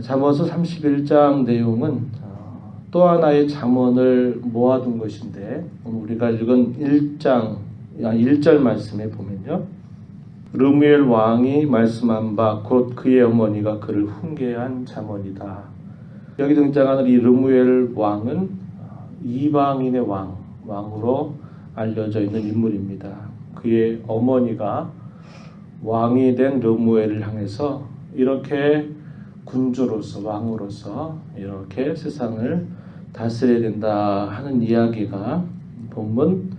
잠언서 31장 내용은 또 하나의 잠언을 모아둔 것인데 우리가 읽은 1절 말씀에 보면요. 르무엘 왕이 말씀한 바 곧 그의 어머니가 그를 훈계한 잠언이다. 여기 등장하는 이 르무엘 왕은 이방인의 왕으로 알려져 있는 인물입니다. 그의 어머니가 왕이 된 르무엘을 향해서 이렇게 군주로서 왕으로서 이렇게 세상을 다스려야 된다 하는 이야기가 본문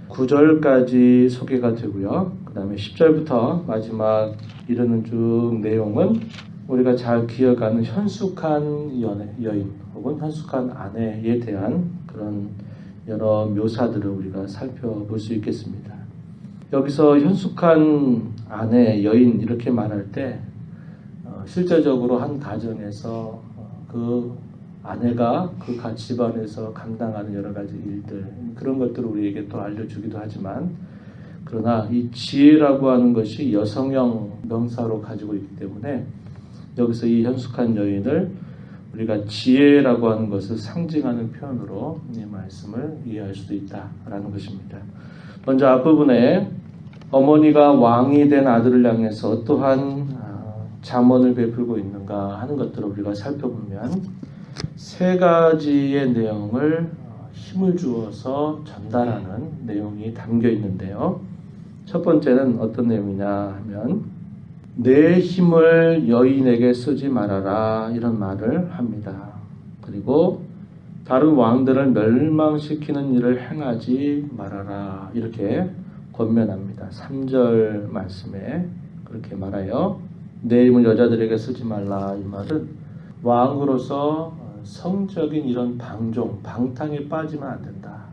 9절까지 소개가 되고요. 그 다음에 10절부터 마지막 이르는 쭉 내용은 우리가 잘 기억하는 현숙한 여인 혹은 현숙한 아내에 대한 그런 여러 묘사들을 우리가 살펴볼 수 있겠습니다. 여기서 현숙한 아내, 여인 이렇게 말할 때 실제적으로 한 가정에서 그 아내가 그 집안에서 감당하는 여러 가지 일들 그런 것들을 우리에게 또 알려주기도 하지만 그러나 이 지혜라고 하는 것이 여성형 명사로 가지고 있기 때문에 여기서 이 현숙한 여인을 우리가 지혜라고 하는 것을 상징하는 표현으로 이 말씀을 이해할 수도 있다라는 것입니다. 먼저 앞부분에 어머니가 왕이 된 아들을 향해서 어떠한 잠언을 베풀고 있는가 하는 것들을 우리가 살펴보면 세 가지의 내용을 힘을 주어서 전달하는 내용이 담겨 있는데요. 첫 번째는 어떤 내용이냐 하면 내 힘을 여인에게 쓰지 말아라 이런 말을 합니다. 그리고 다른 왕들을 멸망시키는 일을 행하지 말아라 이렇게 권면합니다. 3절 말씀에 그렇게 말하여 내 힘을 여자들에게 쓰지 말라 이 말은 왕으로서 성적인 이런 방탕에 빠지면 안 된다.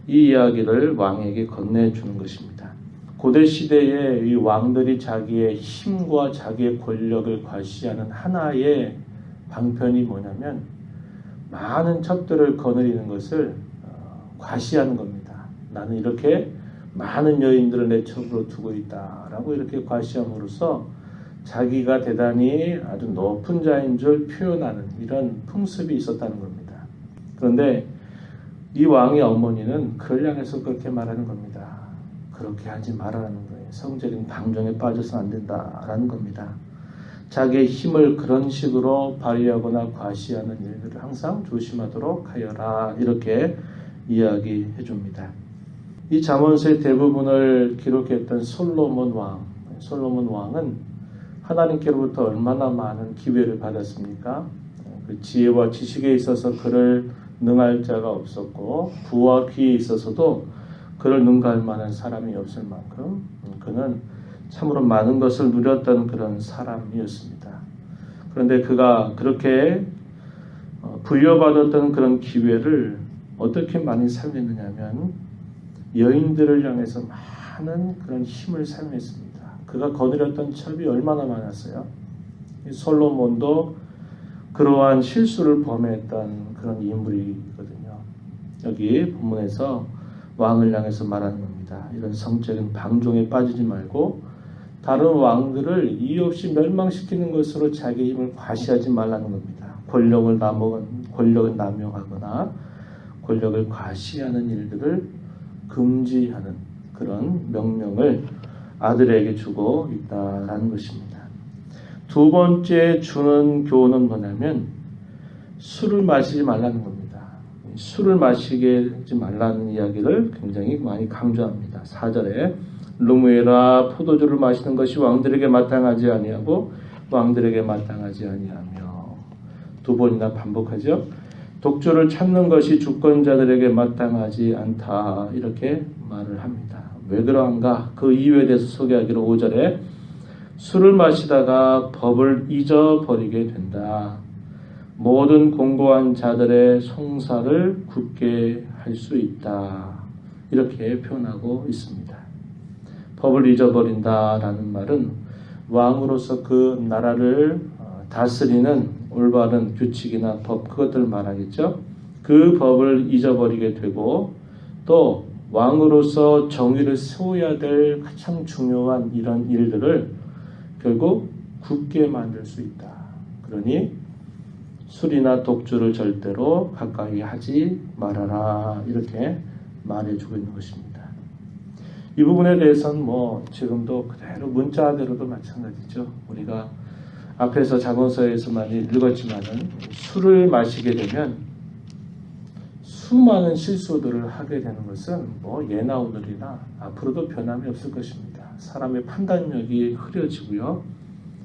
이 이야기를 왕에게 건네주는 것입니다. 고대 시대에 이 왕들이 자기의 힘과 자기의 권력을 과시하는 하나의 방편이 뭐냐면 많은 첩들을 거느리는 것을 과시하는 겁니다. 나는 이렇게 많은 여인들을 내 첩으로 두고 있다라고 이렇게 과시함으로써 자기가 대단히 아주 높은 자인 줄 표현하는 이런 풍습이 있었다는 겁니다. 그런데 이 왕의 어머니는 그를 향해서 그렇게 말하는 겁니다. 그렇게 하지 말라는 거예요. 성적인 방종에 빠져서는 안 된다라는 겁니다. 자기의 힘을 그런 식으로 발휘하거나 과시하는 일들을 항상 조심하도록 하여라 이렇게 이야기해 줍니다. 이 잠언서의 대부분을 기록했던 솔로몬 왕은 하나님께로부터 얼마나 많은 기회를 받았습니까? 그 지혜와 지식에 있어서 그를 능할 자가 없었고 부와 귀에 있어서도 그를 능가할 만한 사람이 없을 만큼 그는 참으로 많은 것을 누렸던 그런 사람이었습니다. 그런데 그가 그렇게 부여받았던 그런 기회를 어떻게 많이 사용했느냐 하면 여인들을 향해서 많은 그런 힘을 사용했습니다. 그가 거느렸던 첩이 얼마나 많았어요. 솔로몬도 그러한 실수를 범했던 그런 인물이거든요. 여기 본문에서 왕을 향해서 말하는 겁니다. 이런 성적인 방종에 빠지지 말고 다른 왕들을 이유 없이 멸망시키는 것으로 자기 힘을 과시하지 말라는 겁니다. 권력을 남용하거나 권력을 과시하는 일들을 금지하는 그런 명령을 아들에게 주고 있다라는 것입니다. 두 번째 주는 교훈은 뭐냐면 술을 마시지 말라는 겁니다. 술을 마시지 말라는 이야기를 굉장히 많이 강조합니다. 4절에 르무엘아 포도주를 마시는 것이 왕들에게 마땅하지 아니하고 왕들에게 마땅하지 아니하며 두 번이나 반복하죠. 독주를 찾는 것이 주권자들에게 마땅하지 않다 이렇게 말을 합니다. 왜 그러한가? 그 이유에 대해서 소개하기로 5절에 술을 마시다가 법을 잊어버리게 된다. 모든 공고한 자들의 송사를 굳게 할 수 있다. 이렇게 표현하고 있습니다. 법을 잊어버린다라는 말은 왕으로서 그 나라를 다스리는 올바른 규칙이나 법 그것들을 말하겠죠. 그 법을 잊어버리게 되고 또 왕으로서 정의를 세워야 될 가장 중요한 이런 일들을 결국 굳게 만들 수 있다. 그러니 술이나 독주를 절대로 가까이 하지 말아라 이렇게 말해주고 있는 것입니다. 이 부분에 대해서는 지금도 그대로 문자대로도 마찬가지죠. 우리가 앞에서 잠언서에서 많이 읽었지만은 술을 마시게 되면 수많은 실수들을 하게 되는 것은 예나 오늘이나 앞으로도 변함이 없을 것입니다. 사람의 판단력이 흐려지고요.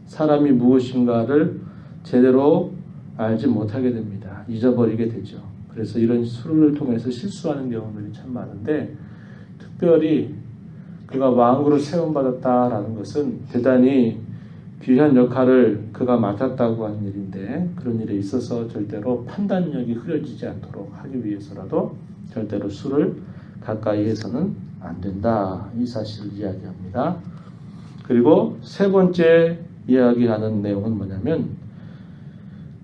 사람이 무엇인가를 제대로 알지 못하게 됩니다. 잊어버리게 되죠. 그래서 이런 술을 통해서 실수하는 경우들이 참 많은데, 특별히 그가 왕으로 세움받았다라는 것은 대단히 귀한 역할을 그가 맡았다고 하는 일인데, 그런 일에 있어서 절대로 판단력이 흐려지지 않도록 하기 위해서라도 절대로 술을 가까이 해서는 안 된다, 이 사실을 이야기합니다. 그리고 세 번째 이야기하는 내용은 뭐냐면,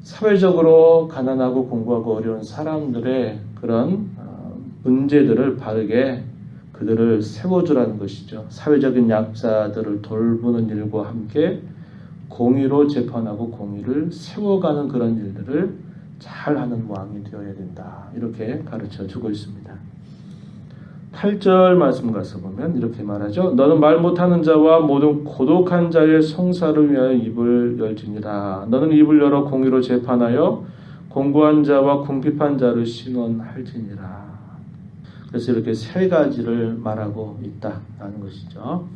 사회적으로 가난하고 공부하고 어려운 사람들의 그런 문제들을 바르게 그들을 세워주라는 것이죠. 사회적인 약자들을 돌보는 일과 함께 공의로 재판하고 공의를 세워가는 그런 일들을 잘하는 왕이 되어야 된다, 이렇게 가르쳐 주고 있습니다. 8절 말씀 가서 보면 이렇게 말하죠. 너는 말 못하는 자와 모든 고독한 자의 성사를 위하여 입을 열지니라. 너는 입을 열어 공의로 재판하여 공고한 자와 궁핍한 자를 신원할지니라. 그래서 이렇게 세 가지를 말하고 있다라는 것이죠.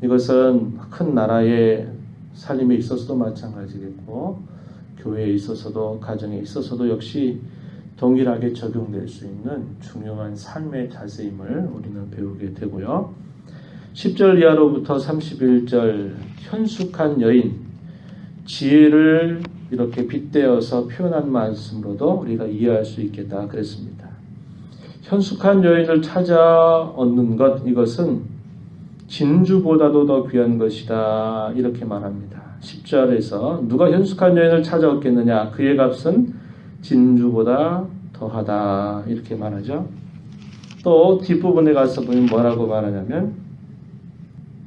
이것은 큰 나라의 살림에 있어서도 마찬가지겠고, 교회에 있어서도 가정에 있어서도 역시 동일하게 적용될 수 있는 중요한 삶의 자세임을 우리는 배우게 되고요. 10절 이하로부터 31절, 현숙한 여인, 지혜를 이렇게 빗대어서 표현한 말씀으로도 우리가 이해할 수 있겠다 그랬습니다. 현숙한 여인을 찾아 얻는 것, 이것은 진주보다도 더 귀한 것이다, 이렇게 말합니다. 10절에서 누가 현숙한 여인을 찾아 얻겠느냐, 그의 값은 진주보다 더하다, 이렇게 말하죠. 또 뒷부분에 가서 보면 뭐라고 말하냐면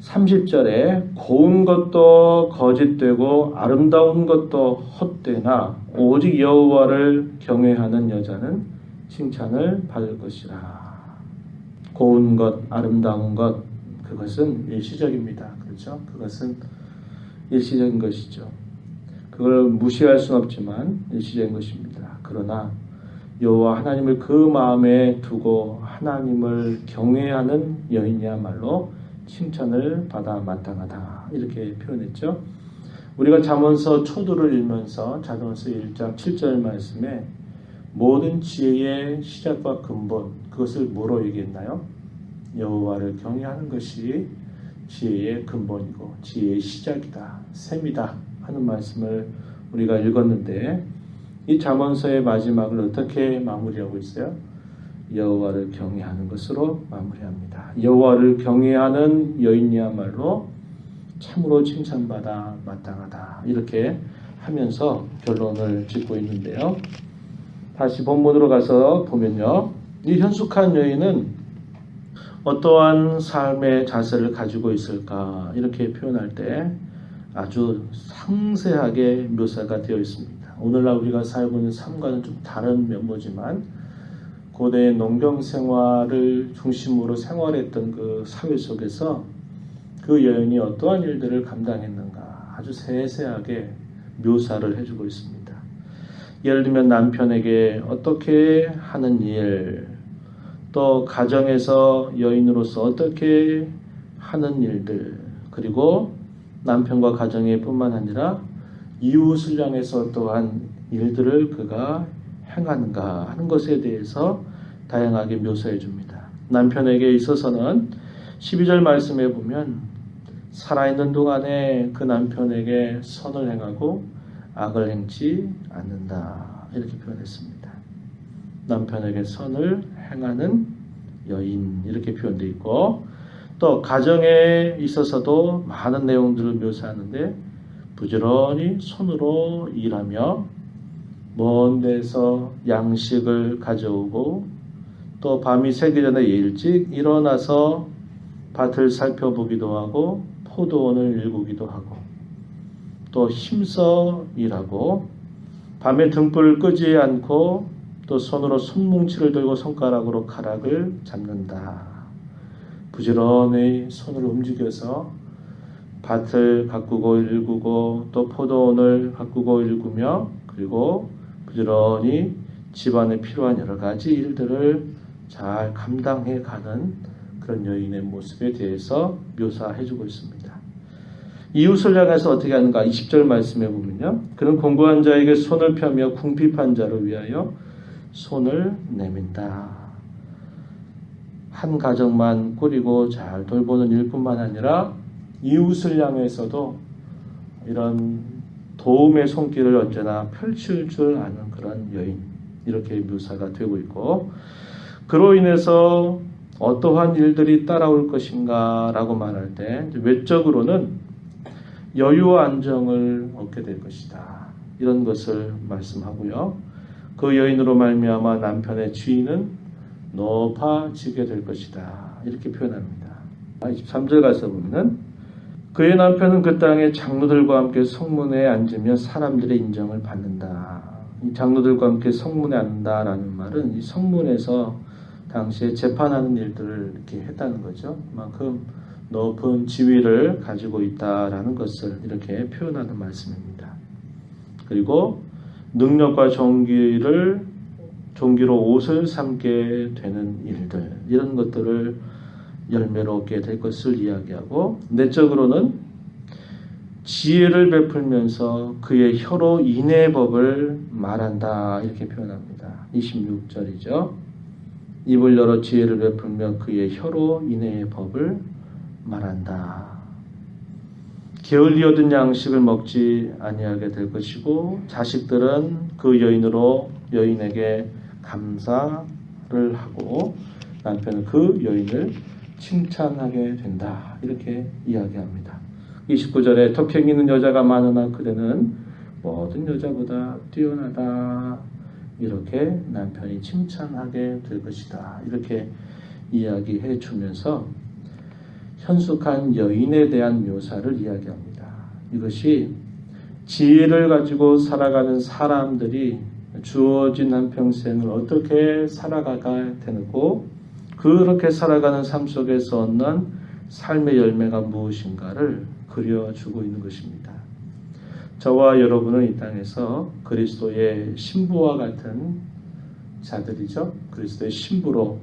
30절에 고운 것도 거짓되고 아름다운 것도 헛되나 오직 여호와를 경외하는 여자는 칭찬을 받을 것이라. 고운 것, 아름다운 것, 그것은 일시적입니다. 그렇죠? 그것은 일시적인 것이죠. 그걸 무시할 수는 없지만 일시적인 것입니다. 그러나 여호와 하나님을 그 마음에 두고 하나님을 경외하는 여인이야말로 칭찬을 받아 마땅하다, 이렇게 표현했죠. 우리가 잠언서 초두를 읽으면서 잠언서 1장 7절 말씀에 모든 지혜의 시작과 근본, 그것을 뭐로 얘기했나요? 여호와를 경외하는 것이 지혜의 근본이고 지혜의 시작이다, 셈이다 하는 말씀을 우리가 읽었는데, 이 잠언서의 마지막을 어떻게 마무리하고 있어요? 여호와를 경외하는 것으로 마무리합니다. 여호와를 경외하는 여인이야말로 참으로 칭찬받아 마땅하다, 이렇게 하면서 결론을 짓고 있는데요. 다시 본문으로 가서 보면요, 이 현숙한 여인은 어떠한 삶의 자세를 가지고 있을까, 이렇게 표현할 때 아주 상세하게 묘사가 되어 있습니다. 오늘날 우리가 살고 있는 삶과는 좀 다른 면모지만 고대 농경 생활을 중심으로 생활했던 그 사회 속에서 그 여인이 어떠한 일들을 감당했는가 아주 세세하게 묘사를 해주고 있습니다. 예를 들면 남편에게 어떻게 하는 일, 또 가정에서 여인으로서 어떻게 하는 일들, 그리고 남편과 가정에 뿐만 아니라 이웃을 향해서 또한 일들을 그가 행하는가 하는 것에 대해서 다양하게 묘사해 줍니다. 남편에게 있어서는 12절 말씀에 보면 살아있는 동안에 그 남편에게 선을 행하고 악을 행치 않는다, 이렇게 표현했습니다. 남편에게 선을 행하는 여인, 이렇게 표현되어 있고, 또 가정에 있어서도 많은 내용들을 묘사하는데 부지런히 손으로 일하며 먼 데서 양식을 가져오고, 또 밤이 새기 전에 일찍 일어나서 밭을 살펴보기도 하고 포도원을 일구기도 하고, 또 힘써 일하고 밤에 등불을 끄지 않고 또 손으로 손뭉치를 들고 손가락으로 가락을 잡는다. 부지런히 손으로 움직여서 밭을 가꾸고 일구고 또 포도원을 가꾸고 일구며 그리고 부지런히 집안에 필요한 여러 가지 일들을 잘 감당해 가는 그런 여인의 모습에 대해서 묘사해주고 있습니다. 이웃을 향해서 어떻게 하는가? 20절 말씀에 보면요. 그는 공고한 자에게 손을 펴며 궁핍한 자를 위하여 손을 내민다. 한 가정만 꾸리고 잘 돌보는 일뿐만 아니라 이웃을 향해서도 이런 도움의 손길을 언제나 펼칠 줄 아는 그런 여인, 이렇게 묘사가 되고 있고, 그로 인해서 어떠한 일들이 따라올 것인가 라고 말할 때 외적으로는 여유와 안정을 얻게 될 것이다, 이런 것을 말씀하고요. 그 여인으로 말미암아 남편의 지위는 높아지게 될 것이다, 이렇게 표현합니다. 23절 가서 보면은 그의 남편은 그 땅의 장로들과 함께 성문에 앉으며 사람들의 인정을 받는다. 이 장로들과 함께 성문에 앉는다라는 말은 이 성문에서 당시에 재판하는 일들을 이렇게 했다는 거죠. 그만큼 높은 지위를 가지고 있다라는 것을 이렇게 표현하는 말씀입니다. 그리고 능력과 종기로 옷을 삼게 되는 일들, 이런 것들을 열매로 얻게 될 것을 이야기하고, 내적으로는 지혜를 베풀면서 그의 혀로 인애의 법을 말한다, 이렇게 표현합니다. 26절이죠. 입을 열어 지혜를 베풀며 그의 혀로 인애의 법을 말한다. 게을리 얻은 양식을 먹지 아니하게 될 것이고, 자식들은 그 여인에게 감사를 하고 남편은 그 여인을 칭찬하게 된다, 이렇게 이야기합니다. 29절에 덕행 있는 여자가 많으나 그대는 모든 여자보다 뛰어나다, 이렇게 남편이 칭찬하게 될 것이다, 이렇게 이야기해 주면서 현숙한 여인에 대한 묘사를 이야기합니다. 이것이 지혜를 가지고 살아가는 사람들이 주어진 한평생을 어떻게 살아가야 되고, 그렇게 살아가는 삶 속에서 얻는 삶의 열매가 무엇인가를 그려주고 있는 것입니다. 저와 여러분은 이 땅에서 그리스도의 신부와 같은 자들이죠. 그리스도의 신부로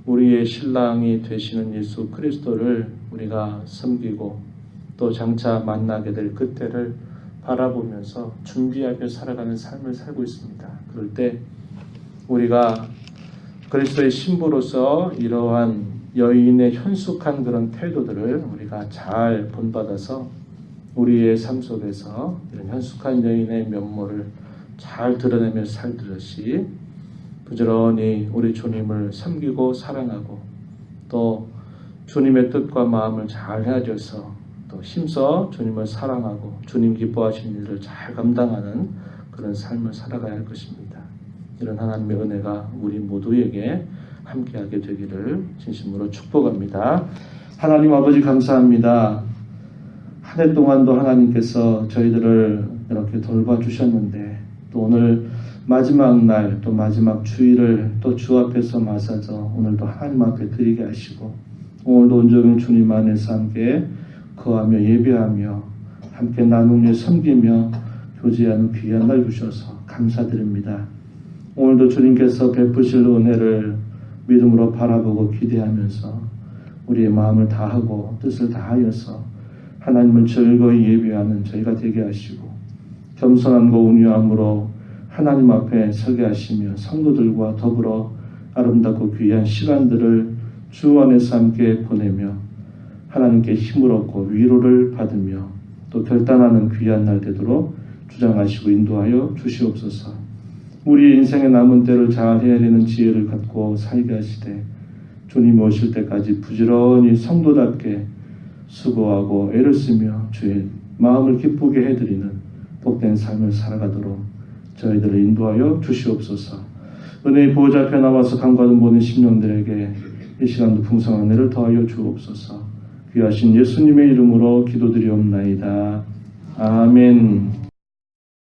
우리의 신랑이 되시는 예수 그리스도를 우리가 섬기고 또 장차 만나게 될 그때를 바라보면서 준비하며 살아가는 삶을 살고 있습니다. 그럴 때 우리가 그리스도의 신부로서 이러한 여인의 현숙한 그런 태도들을 우리가 잘 본받아서 우리의 삶 속에서 이런 현숙한 여인의 면모를 잘 드러내며 살듯이 부지런히 우리 주님을 섬기고 사랑하고 또 주님의 뜻과 마음을 잘 헤아려서 또 힘써 주님을 사랑하고 주님 기뻐하시는 일을 잘 감당하는 그런 삶을 살아가야 할 것입니다. 이런 하나님의 은혜가 우리 모두에게 함께하게 되기를 진심으로 축복합니다. 하나님 아버지 감사합니다. 한 해 동안도 하나님께서 저희들을 이렇게 돌봐주셨는데 또 오늘 마지막 날 또 마지막 주일을 또 주 앞에서 맞아서 오늘도 하나님 앞에 드리게 하시고 오늘도 온전히 주님 안에서 함께 거하며 예배하며 함께 나누며 섬기며 교제하는 귀한 날 주셔서 감사드립니다. 오늘도 주님께서 베푸실 은혜를 믿음으로 바라보고 기대하면서 우리의 마음을 다하고 뜻을 다하여서 하나님을 즐거이 예배하는 저희가 되게 하시고 겸손함과 온유함으로 하나님 앞에 서게 하시며 성도들과 더불어 아름답고 귀한 시간들을 주 안에서 함께 보내며 하나님께 힘을 얻고 위로를 받으며 또 결단하는 귀한 날 되도록 주장하시고 인도하여 주시옵소서. 우리 인생의 남은 때를 잘 헤아리는 지혜를 갖고 살게 하시되 주님이 오실 때까지 부지런히 성도답게 수고하고 애를 쓰며 주의 마음을 기쁘게 해드리는 복된 삶을 살아가도록 저희들을 인도하여 주시옵소서. 은혜의 보호자 앞에 나와서 간구하는 모든 심령들에게 이 시간도 풍성한 은혜를 더하여 주옵소서. 귀하신 예수님의 이름으로 기도드리옵나이다. 아멘.